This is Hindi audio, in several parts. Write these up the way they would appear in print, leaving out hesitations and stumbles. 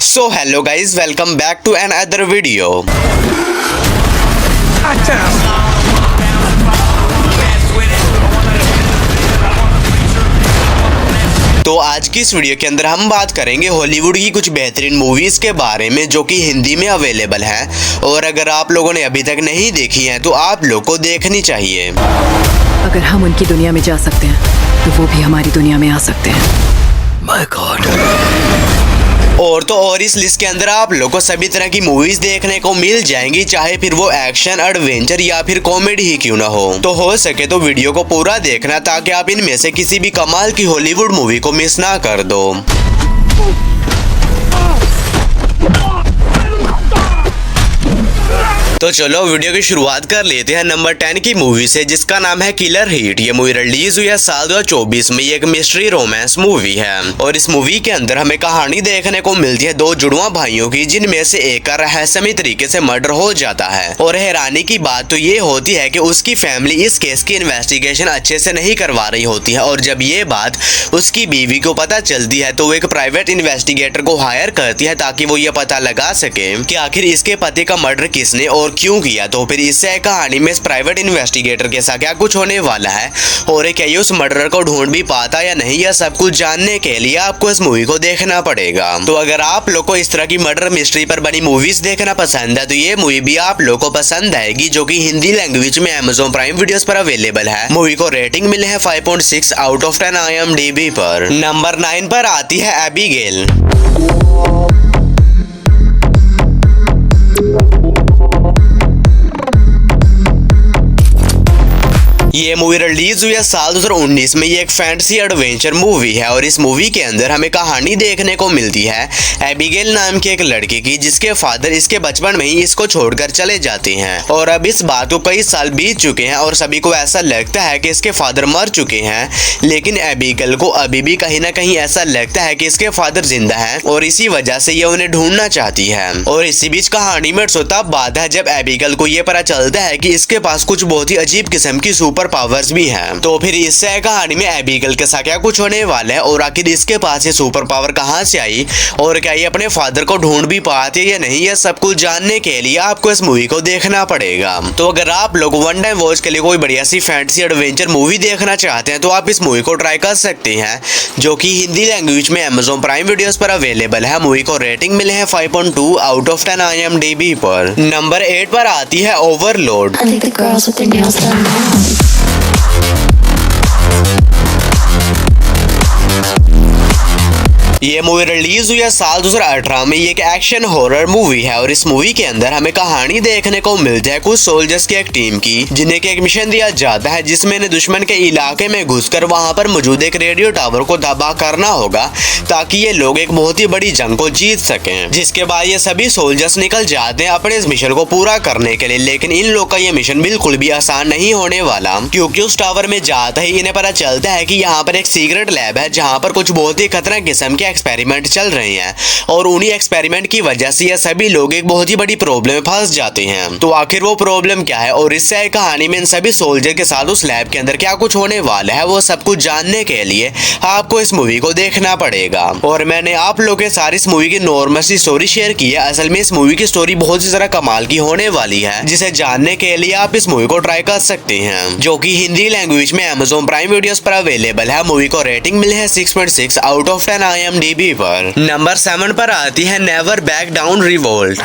So hello guys, welcome back to another video. तो आज की इस वीडियो के अंदर हम बात करेंगे हॉलीवुड की कुछ बेहतरीन मूवीज के बारे में जो कि हिंदी में अवेलेबल हैं, और अगर आप लोगों ने अभी तक नहीं देखी हैं तो आप लोग को देखनी चाहिए। अगर हम उनकी दुनिया में जा सकते हैं तो वो भी हमारी दुनिया में आ सकते हैं। My God। और इस लिस्ट के अंदर आप लोगों को सभी तरह की मूवीज देखने को मिल जाएंगी, चाहे फिर वो एक्शन, एडवेंचर या फिर कॉमेडी ही क्यों ना हो। तो हो सके तो वीडियो को पूरा देखना ताकि आप इनमें से किसी भी कमाल की हॉलीवुड मूवी को मिस ना कर दो। तो चलो वीडियो की शुरुआत कर लेते हैं नंबर 10 की मूवी से, जिसका नाम है किलर हीट। ये मूवी रिलीज हुई है साल 2024 में। ये एक मिस्ट्री रोमांस मूवी है और इस मूवी के अंदर हमें कहानी देखने को मिलती है दो जुड़वा भाइयों की, जिनमें से एक का रहस्यमय तरीके से मर्डर हो जाता है। और हैरानी की बात तो ये होती है कि उसकी फैमिली इस केस की इन्वेस्टिगेशन अच्छे से नहीं करवा रही होती है, और जब ये बात उसकी बीवी को पता चलती है तो वो एक प्राइवेट इन्वेस्टिगेटर को हायर करती है ताकि वो ये पता लगा सके कि आखिर इसके पति का मर्डर किसने और क्यों किया। तो फिर इससे कहानी में इस प्राइवेट इन्वेस्टिगेटर के साथ क्या कुछ होने वाला है और क्या ये उस मर्डरर को ढूंढ भी पाता या नहीं, यह सब कुछ जानने के लिए आपको इस मूवी को देखना पड़ेगा। तो अगर आप लोग को इस तरह की मर्डर मिस्ट्री पर बनी मूवीज देखना पसंद है तो ये मूवी भी आप लोग को पसंद आएगी, जो कि हिंदी लैंग्वेज में Amazon प्राइम वीडियोस पर अवेलेबल है। मूवी को रेटिंग मिले है 5.6 आउट ऑफ 10 IMDb पर। नंबर 9 पर आती है एबिगेल। ये मूवी रिलीज हुई है साल 2019 में। ये एक फैंटेसी एडवेंचर मूवी है और इस मूवी के अंदर हमें कहानी देखने को मिलती है एबिगेल नाम की एक लड़की की, जिसके फादर इसके बचपन में ही इसको छोड़कर चले जाते हैं। और अब इस बात को कई साल बीत चुके हैं और सभी को ऐसा लगता है कि इसके फादर मर चुके हैं, लेकिन एबिगेल को अभी भी कहीं ना कहीं ऐसा लगता है कि इसके फादर जिंदा हैं और इसी वजह से ये उन्हें ढूंढना चाहती है। और इसी बीच कहानी में तब बात है जब एबिगेल को ये पता चलता है कि इसके पास कुछ बहुत ही अजीब किस्म की सुपर पावर्स भी हैं। तो फिर इससे कहानी में एबिगेल के साथ क्या कुछ होने वाला है और आखिर इसके पास ये सुपर पावर कहां से आई और क्या ये अपने फादर को ढूंढ भी पाते या नहीं, यह सब कुछ जानने के लिए आपको इस मूवी को देखना पड़ेगा। तो अगर आप लोग वन टाइम वॉच के लिए कोई बढ़िया सी फैंटेसी एडवेंचर मूवी देखना चाहते हैं तो आप इस मूवी को ट्राई कर सकते हैं, जो कि हिंदी लैंग्वेज में Amazon प्राइम वीडियोस पर अवेलेबल है। मूवी को रेटिंग मिले है 5.2 आउट ऑफ 10 IMDb पर। नंबर 8 पर आती है ओवरलोड। ये मूवी रिलीज हुई है साल 2018 में। ये एक एक्शन हॉरर मूवी है और इस मूवी के अंदर हमें कहानी देखने को मिलती है कुछ सोल्जर्स की एक टीम की, जिन्हें एक मिशन दिया जाता है जिसमें इन्हें दुश्मन के इलाके में घुसकर वहां पर मौजूद एक रेडियो टावर को तबाह करना होगा ताकि ये लोग एक बहुत ही बड़ी जंग को जीत सकें। जिसके बाद ये सभी सोल्जर्स निकल जाते हैं अपने इस मिशन को पूरा करने के लिए, लेकिन इन लोग का ये मिशन बिल्कुल भी आसान नहीं होने वाला, क्योंकि उस टावर में जाते ही इन्हें पता चलता है कि यहाँ पर एक सीक्रेट लैब है जहाँ पर कुछ बहुत ही खतरनाक किस्म के एक्सपेरिमेंट चल रहे हैं और उन्हीं एक्सपेरिमेंट की वजह से ये सभी लोग एक बहुत ही बड़ी प्रॉब्लम में फंस जाते हैं। तो आखिर वो प्रॉब्लम क्या है और इससे कहानी में इन सभी सोल्जर के साथ उस लैब के अंदर क्या कुछ होने वाला है, वो सब कुछ जानने के लिए आपको इस मूवी को देखना पड़ेगा। और मैंने आप लोगों के साथ इस मूवी की नॉर्मल सी स्टोरी शेयर की है। असल में इस मूवी की स्टोरी बहुत ही ज्यादा कमाल की होने वाली है, जिसे जानने के लिए आप इस मूवी को ट्राई कर सकते हैं, जो कि हिंदी लैंग्वेज में Amazon प्राइम वीडियोस पर अवेलेबल है। मूवी को रेटिंग मिले है 6.6 आउट ऑफ 10 IMDb पर। नंबर 7 पर आती है नेवर बैक डाउन रिवोल्ट।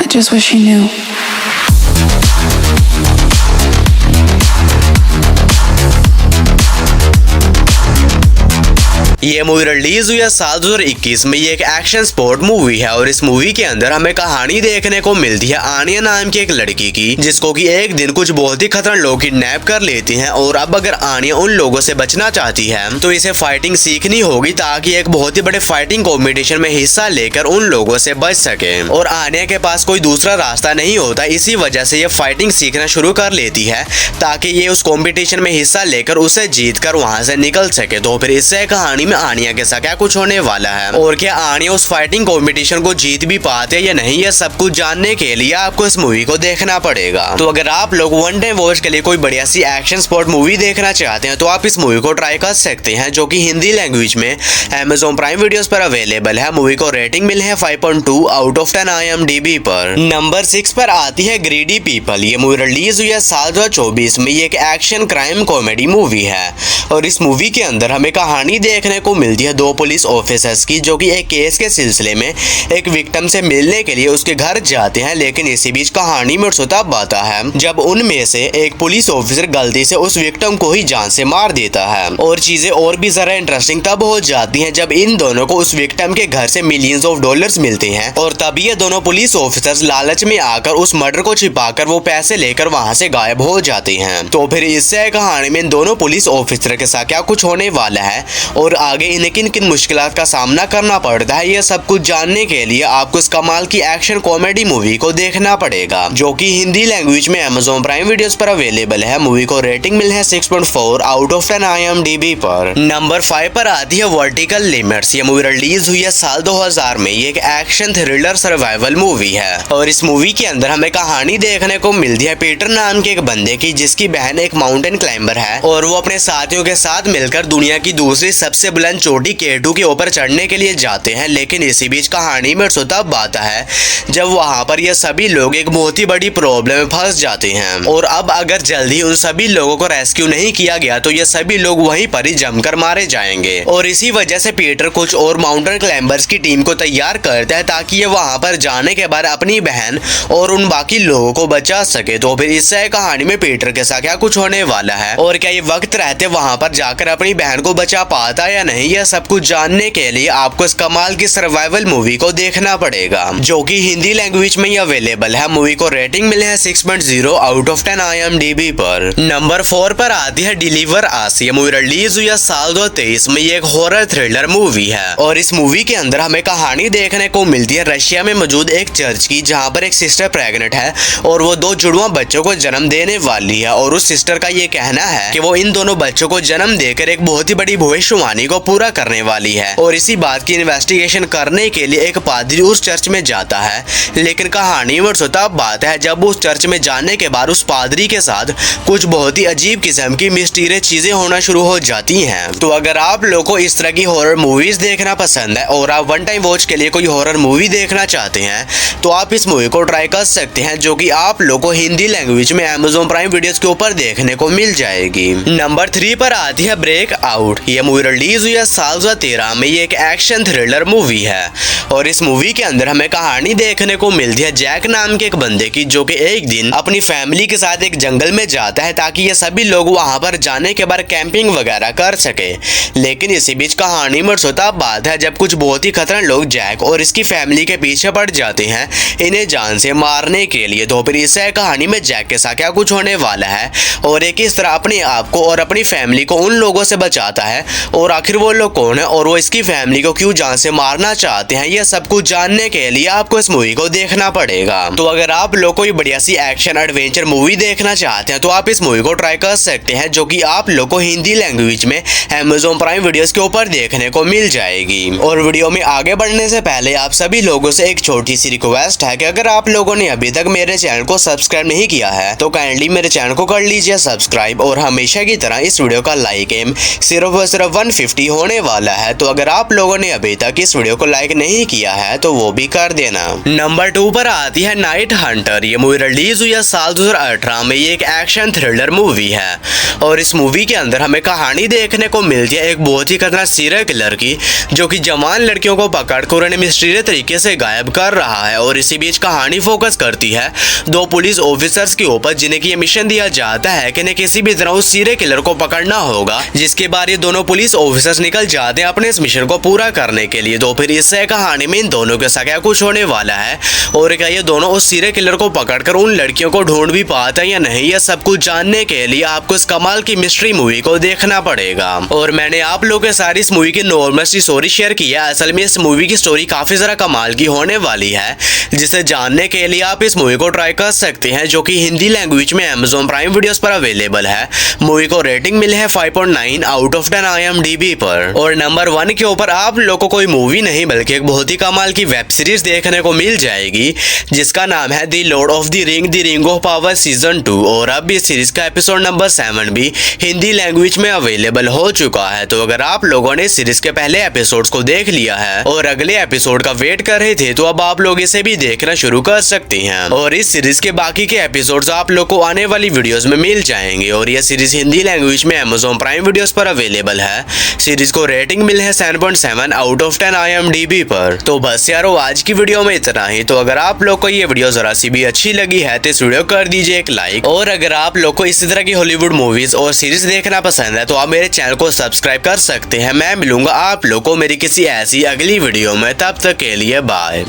ये मूवी रिलीज हुई है साल 2021 में। ये एक एक्शन स्पोर्ट मूवी है और इस मूवी के अंदर हमें कहानी देखने को मिलती है आनिया नाम की एक लड़की की, जिसको कि एक दिन कुछ बहुत ही खतरनाक लोग किडनैप कर लेते हैं। और अब अगर आनिया उन लोगों से बचना चाहती है तो इसे फाइटिंग सीखनी होगी ताकि एक बहुत ही बड़े फाइटिंग कॉम्पिटिशन में हिस्सा लेकर उन लोगों से बच सके। और आनिया के पास कोई दूसरा रास्ता नहीं होता, इसी वजह से ये फाइटिंग सीखना शुरू कर लेती है ताकि ये उस कॉम्पिटिशन में हिस्सा लेकर उसे जीत कर वहां से निकल सके। तो फिर इससे कहानी में आनिया के साथ क्या कुछ होने वाला है और क्या आनिया उस फाइटिंग कॉम्पिटिशन को जीत भी पाते हैं या नहीं, यह सब कुछ जानने के लिए आपको इस मूवी को देखना पड़ेगा। तो अगर आप लोग वन टाइम वॉच के लिए कोई बढ़िया सी एक्शन स्पोर्ट मूवी देखना चाहते हैं तो आप इस मूवी को ट्राई कर सकते हैं, जो कि हिंदी लैंग्वेज में Amazon प्राइम वीडियोस पर अवेलेबल है। मूवी को रेटिंग मिली है 5.2 आउट ऑफ 10 IMDb पर। नंबर 6 पर आती है ग्रीडी पीपल। ये मूवी रिलीज हुई है साल 2024 में। ये एक एक्शन क्राइम कॉमेडी मूवी है और इस मूवी के अंदर हमें कहानी देखने को मिलती है दो पुलिस ऑफिसर्स की, जो कि एक केस के सिलसिले में एक विक्टिम से मिलने के लिए उसके घर जाते हैं। लेकिन इसी बीच कहानी में तब आता है जब उनमें से एक पुलिस ऑफिसर गलती से उस विक्टिम को ही जान से मार देता है। और चीजें और भी जरा इंटरेस्टिंग तब हो जाती हैं जब इन दोनों को उस विक्टिम के घर से मिलियंस ऑफ डॉलर्स मिलते हैं और तब ये दोनों पुलिस ऑफिसर्स लालच में आकर उस मर्डर को छिपाकर वो पैसे लेकर वहां से गायब हो जाते हैं। तो फिर इससे कहानी में इन दोनों पुलिस ऑफिसर के साथ क्या कुछ होने वाला है और आगे इन्हें किन किन मुश्किलात का सामना करना पड़ता है, यह सब कुछ जानने के लिए आपको इस कमाल की एक्शन कॉमेडी मूवी को देखना पड़ेगा, जो कि हिंदी लैंग्वेज में Amazon प्राइम वीडियोस पर अवेलेबल है। मूवी को रेटिंग मिली है 6.4 आउट ऑफ 10 IMDb पर। नंबर 5 पर आती है वर्टिकल लिमिट्स। ये मूवी रिलीज हुई है साल 2000 में। ये एक एक्शन थ्रिलर सर्वाइवल मूवी है और इस मूवी के अंदर हमें कहानी देखने को मिलती है पीटर नाम के एक बंदे की, जिसकी बहन एक माउंटेन क्लाइंबर है और वो अपने साथियों के साथ मिलकर दुनिया की दूसरी सबसे बुलंद चोटी K2 के ऊपर चढ़ने के लिए जाते हैं। लेकिन इसी बीच कहानी में तब आता है जब वहां पर ये सभी लोग एक बहुत ही बड़ी प्रॉब्लम में फंस जाते हैं और अब अगर जल्दी उन सभी लोगों को रेस्क्यू नहीं किया गया तो ये सभी लोग वहीं पर ही जमकर मारे जाएंगे। और इसी वजह से पीटर कुछ और माउंटेन क्लाइंबर्स की टीम को तैयार करता है ताकि ये वहां पर जाने के बाद अपनी बहन और उन बाकी लोगों को बचा सके। तो फिर इससे कहानी में पीटर के साथ क्या कुछ होने वाला है और क्या ये वक्त रहते वहां पर जाकर अपनी बहन को बचा पाता या नहीं, यह सब कुछ जानने के लिए आपको इस कमाल की सर्वाइवल मूवी को देखना पड़ेगा, जो कि हिंदी लैंग्वेज में ही अवेलेबल है। मूवी को रेटिंग मिले है 6.0 आउट ऑफ 10 IMDb पर। नंबर 4 पर आती है डिलीवर अस। ये मूवी रिलीज हुई है साल 2023 में। ये एक हॉरर थ्रिलर मूवी है और इस मूवी के अंदर हमें कहानी देखने को मिलती है रशिया में मौजूद एक चर्च की, जहाँ पर एक सिस्टर प्रेग्नेंट है और वो दो जुड़वा बच्चों को जन्म देने वाली है। और उस सिस्टर का ये कहना है कि वो इन दोनों बच्चों को जन्म देकर एक बहुत ही बड़ी भविष्यवाणी को पूरा करने वाली है। और इसी बात की इन्वेस्टिगेशन करने के लिए एक पादरी उस चर्च में जाता है। लेकिन कहानी में तब बात है जब उस चर्च में जाने के बाद उस पादरी के साथ कुछ बहुत ही अजीब किस्म की मिस्टीरियस चीजें होना शुरू हो जाती हैं। तो अगर आप लोगों को इस तरह की हॉरर मूवीज देखना पसंद है और आप वन टाइम वॉच के लिए कोई हॉरर मूवी देखना चाहते हैं तो आप इस मूवी को ट्राई कर सकते हैं, जो कि आप लोगों को हिंदी लैंग्वेज में Amazon प्राइम वीडियोस के ऊपर देखने को मिल जाएगी। नंबर 3 पर आती है ब्रेक आउट। ये मूवी रिलीज हुई है साल 2013 में। ये एक एक्शन थ्रिलर मूवी है और इस मूवी के अंदर हमें कहानी देखने को मिलती है जैक नाम के एक बंदे की, जो कि एक दिन अपनी फैमिली के साथ एक जंगल में जाता है ताकि ये सभी लोग वहां पर जाने के बाद कैंपिंग वगैरह कर सके। लेकिन इसी बीच कहानी में तब बात है जब कुछ बहुत ही खतरनाक लोग जैक और इसकी फैमिली के पीछे पड़ जाते हैं इन्हें जान से मारने के लिए। तो फिर इससे कहानी में जैक के साथ क्या कुछ होने वाला है और एक इस तरह अपने आप को और अपनी फैमिली को उन लोगों से बचाता है और आखिर वो लोग कौन है और वो इसकी फैमिली को क्यों जान से मारना चाहते हैं, यह सब कुछ जानने के लिए आपको इस मूवी को देखना पड़ेगा। तो अगर आप लोग कोई बढ़िया सी एक्शन एडवेंचर मूवी देखना चाहते हैं तो आप इस मूवी को ट्राई कर सकते हैं, जो कि आप लोग को हिंदी लैंग्वेज में Amazon प्राइम वीडियोस के ऊपर देखने को मिल जाएगी। और वीडियो में आगे बढ़ने से पहले आप सभी लोगों से एक छोटी सी रिक्वेस्ट है कि अगर आप लोगों ने अभी तक मेरे चैनल को सब्सक्राइब नहीं किया है तो काइंडली मेरे चैनल को कर लीजिए सब्सक्राइब और हमेशा की तरह इस वीडियो का लाइक एम सिर्फ और सिर्फ 150 होने वाला है। तो अगर आप लोगों ने अभी तक इस वीडियो को लाइक नहीं किया है तो वो भी कर देना। नंबर 2 पर आती है नाइट हंटर। ये मूवी रिलीज हुई है साल 2018 में। ये एक एक्शन थ्रिलर मूवी है और इस मूवी के अंदर हमें कहानी देखने को मिलती है एक बहुत ही खतरनाक सीरियल किलर की, जो कि जवान लड़कियों को पकड़कर उन्हें मिस्टीरियस तरीके से गायब कर रहा है। और इसी बीच कहानी फोकस करती है दो पुलिस ऑफिसर्स के ऊपर, जिन्हें की मिशन दिया जाता है कि किसी भी तरह उस सीरियल किलर को पकड़ना होगा, जिसके बाद ये दोनों पुलिस ऑफिसर्स निकल जाते हैं अपने इस मिशन को पूरा करने के लिए। तो फिर इससे कहानी में इन दोनों के साथ क्या कुछ होने वाला है और क्या ये दोनों उस सीरियल किलर को पकड़कर उन लड़कियों को ढूंढ भी पाते हैं या नहीं, यह सब कुछ जानने के लिए आपको इस कमाल की मिस्ट्री मूवी को देखना पड़ेगा। और मैंने आप लोगों के साथ इस मूवी की नॉर्मल सी स्टोरी शेयर की है। असल में इस मूवी की स्टोरी काफी जरा कमाल की होने वाली है, जिसे जानने के लिए आप इस मूवी को ट्राई कर सकते हैं, जो कि हिंदी लैंग्वेज में Amazon प्राइम वीडियोस पर अवेलेबल है। मूवी को रेटिंग मिली है 5.9 आउट ऑफ 10 IMDb पर। और नंबर 1 के ऊपर आप लोगों को कोई मूवी नहीं बल्कि एक बहुत ही कमाल की वेब सीरीज देखने को मिल जाएगी जिसका नाम है the Lord of the ring of power season 2। और अब इस सीरीज का एपिसोड नंबर 7 भी हिंदी लैंग्वेज में अवेलेबल हो चुका है। तो अगर आप लोगों ने सीरीज के पहले एपिसोड्स को देख लिया है और अगले एपिसोड का वेट कर रहे थे तो अब आप लोग इसे भी देखना शुरू कर सकते हैं। और इस सीरीज के बाकी के एपिसोड्स आप लोग को आने वाली वीडियोस में मिल जाएंगे। और यह सीरीज हिंदी लैंग्वेज में Amazon प्राइम वीडियोस पर अवेलेबल है। सीरीज को रेटिंग मिली है 7.7 आउट ऑफ 10 IMDb पर। तो बस यारो आज की वीडियो में इतना ही। तो अगर आप लोग को ये वीडियो जरा सी भी अच्छी लगी है तो इस वीडियो कर दीजिए एक लाइक। और अगर आप लोग को इसी तरह की हॉलीवुड मूवीज और सीरीज देखना पसंद है तो आप मेरे चैनल को सब्सक्राइब कर सकते हैं। मैं मिलूंगा आप लोग को मेरी किसी ऐसी अगली वीडियो में, तब तक के लिए बाय।